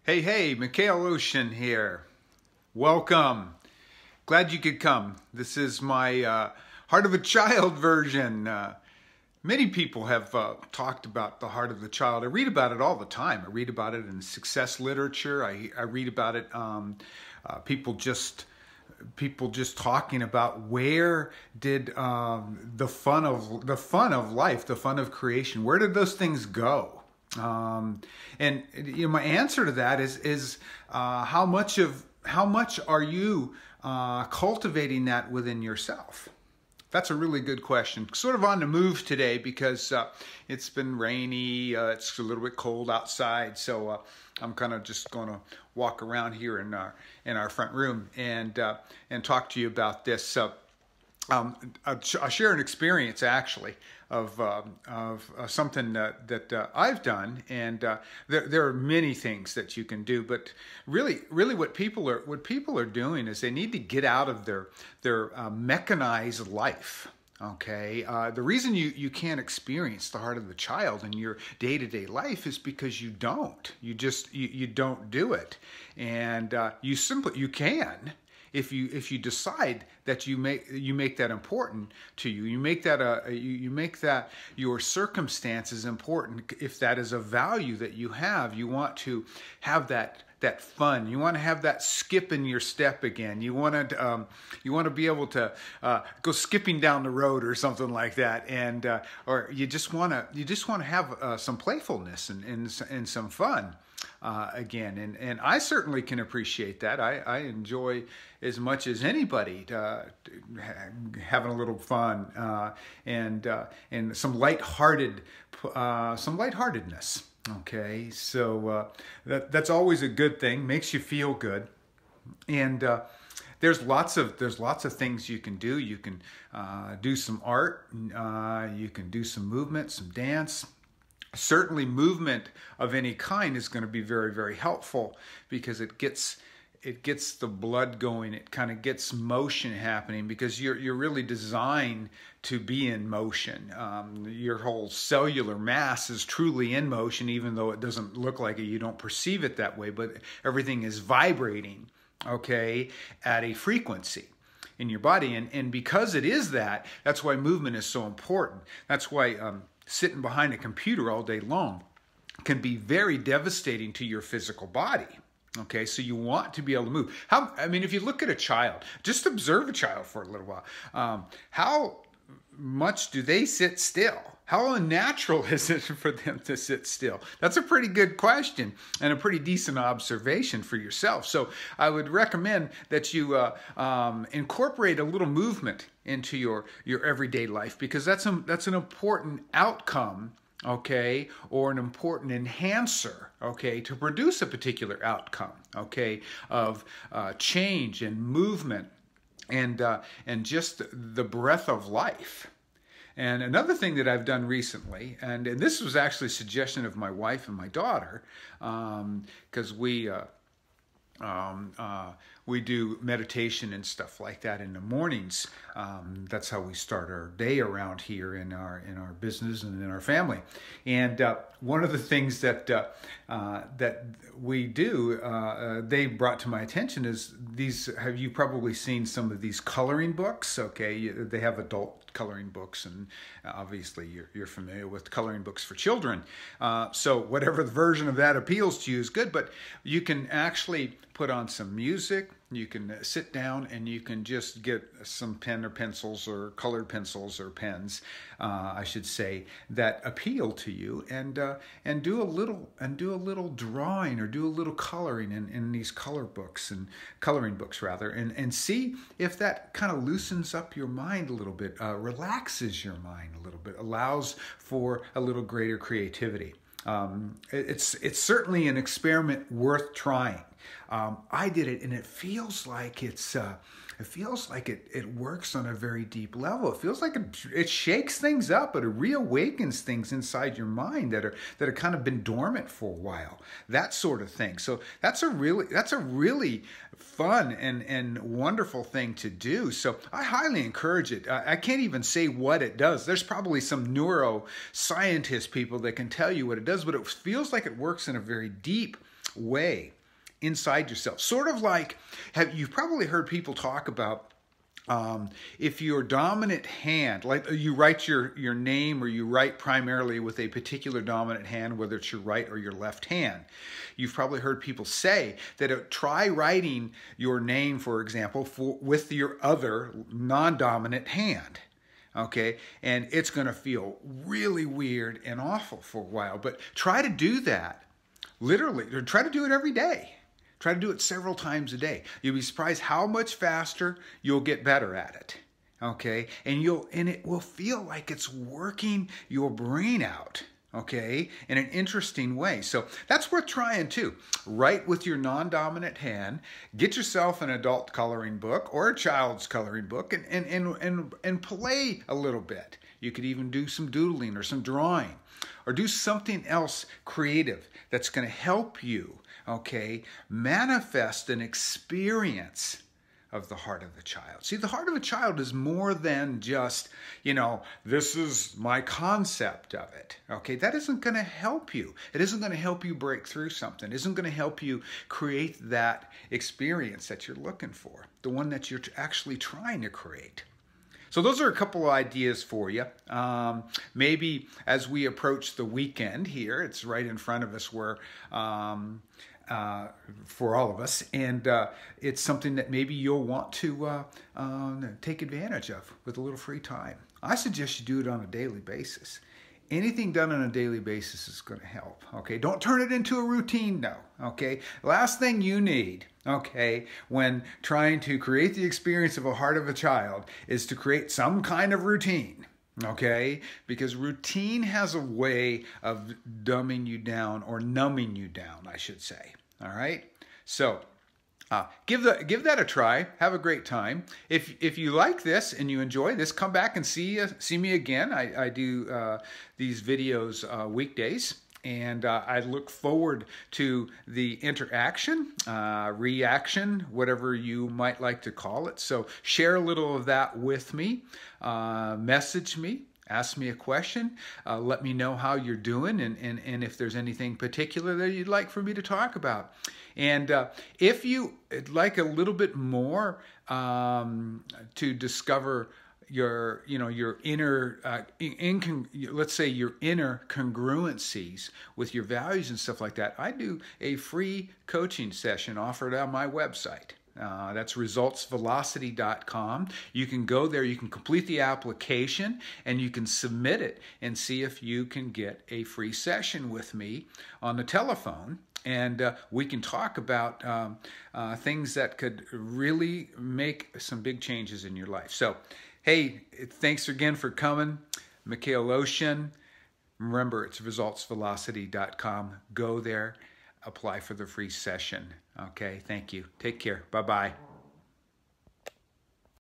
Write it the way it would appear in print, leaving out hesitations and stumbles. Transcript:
Hey, Mikhail Ocean here. Welcome. Glad you could come. This is my Heart of a Child version. Many people have talked about the heart of the child. I read about it all the time. I read about it in success literature. I read about it. People just talking about where did the fun of life, the fun of creation, where did those things go? And my answer to that is how much are you cultivating that within yourself? That's a really good question. Sort of on the move today because it's been rainy. It's a little bit cold outside, so I'm kind of just going to walk around here in our front room and talk to you about this. I'll share an experience actually of something that I've done, and there are many things that you can do, but really what people are doing is they need to get out of their mechanized life. Okay, the reason you can't experience the heart of the child in your day-to-day life is because you don't. You don't do it, and you can. If you decide that you make that important to you, you make that your circumstances important. If that is a value that you have, you want to have that fun. You want to have that skip in your step again. You want to be able to go skipping down the road or something like that, and or you just want to have some playfulness and some fun. Again, and I certainly can appreciate that. I enjoy as much as anybody having a little fun and some lightheartedness. Okay, so that's always a good thing. Makes you feel good, and there's lots of things you can do. You can do some art. You can do some movement, some dance. Certainly movement of any kind is going to be very, very helpful because it gets the blood going. It kind of gets motion happening because you're really designed to be in motion. Your whole cellular mass is truly in motion, even though it doesn't look like it. You don't perceive it that way, but everything is vibrating, okay, at a frequency in your body. And because it is that's why movement is so important. That's why sitting behind a computer all day long can be very devastating to your physical body. Okay, so you want to be able to move. If you look at a child, just observe a child for a little while. How much do they sit still? How unnatural is it for them to sit still? That's a pretty good question and a pretty decent observation for yourself. So I would recommend that you incorporate a little movement into your everyday life, because that's an important outcome, okay, or an important enhancer, okay, to produce a particular outcome, okay, of change and movement and just the breath of life. And another thing that I've done recently, and this was actually a suggestion of my wife and my daughter, because we do meditation and stuff like that in the mornings. That's how we start our day around here in our business and in our family. And one of the things that we do, they brought to my attention is these. Have you probably seen some of these coloring books? Okay, they have adult coloring books, and obviously you're familiar with coloring books for children. So whatever the version of that appeals to you is good, but you can actually put on some music. You can sit down and you can just get some pen or pencils or colored pencils or pens, I should say, that appeal to you, and do a little drawing or do a little coloring in these coloring books rather, and see if that kind of loosens up your mind a little bit, relaxes your mind a little bit, allows for a little greater creativity. It's certainly an experiment worth trying. I did it, and it feels like it works on a very deep level. It feels like it shakes things up, but it reawakens things inside your mind that are kind of been dormant for a while. That sort of thing. So that's a really fun and wonderful thing to do. So I highly encourage it. I can't even say what it does. There's probably some neuroscientist people that can tell you what it does, but it feels like it works in a very deep way inside yourself. Sort of like, you've probably heard people talk about if your dominant hand, like you write your name, or you write primarily with a particular dominant hand, whether it's your right or your left hand. You've probably heard people say that try writing your name, for example, with your other non-dominant hand. Okay, and it's going to feel really weird and awful for a while, but try to do that literally, or try to do it every day. Try to do it several times a day. You'll be surprised how much faster you'll get better at it. Okay, and it will feel like it's working your brain out, okay, in an interesting way. So that's worth trying too. Write with your non-dominant hand. Get yourself an adult coloring book or a child's coloring book, and play a little bit. You could even do some doodling or some drawing, or do something else creative that's going to help you, okay, manifest an experience of the heart of the child. See, the heart of a child is more than just, this is my concept of it. Okay, that isn't going to help you. It isn't going to help you break through something. It isn't going to help you create that experience that you're looking for, the one that you're actually trying to create. So those are a couple of ideas for you. Maybe as we approach the weekend here, it's right in front of us, where for all of us, and it's something that maybe you'll want to take advantage of with a little free time. I suggest you do it on a daily basis. Anything done on a daily basis is going to help, okay? Don't turn it into a routine, though, okay? Last thing you need, okay, when trying to create the experience of a heart of a child is to create some kind of routine, okay? Because routine has a way of dumbing you down, or numbing you down, I should say, all right? So give that a try. Have a great time. If you like this and you enjoy this, come back and see me again. I do these videos weekdays, and I look forward to the interaction, reaction, whatever you might like to call it. So share a little of that with me. Message me. Ask me a question. Let me know how you're doing, and if there's anything particular that you'd like for me to talk about. And if you like a little bit more to discover your inner, let's say your inner congruencies with your values and stuff like that, I do a free coaching session offered on my website. That's resultsvelocity.com. You can go there, you can complete the application, and you can submit it and see if you can get a free session with me on the telephone. And we can talk about things that could really make some big changes in your life. So, hey, thanks again for coming. Mikhail Ocean. Remember, it's resultsvelocity.com. Go there. Apply for the free session. Okay, thank you. Take care. Bye-bye.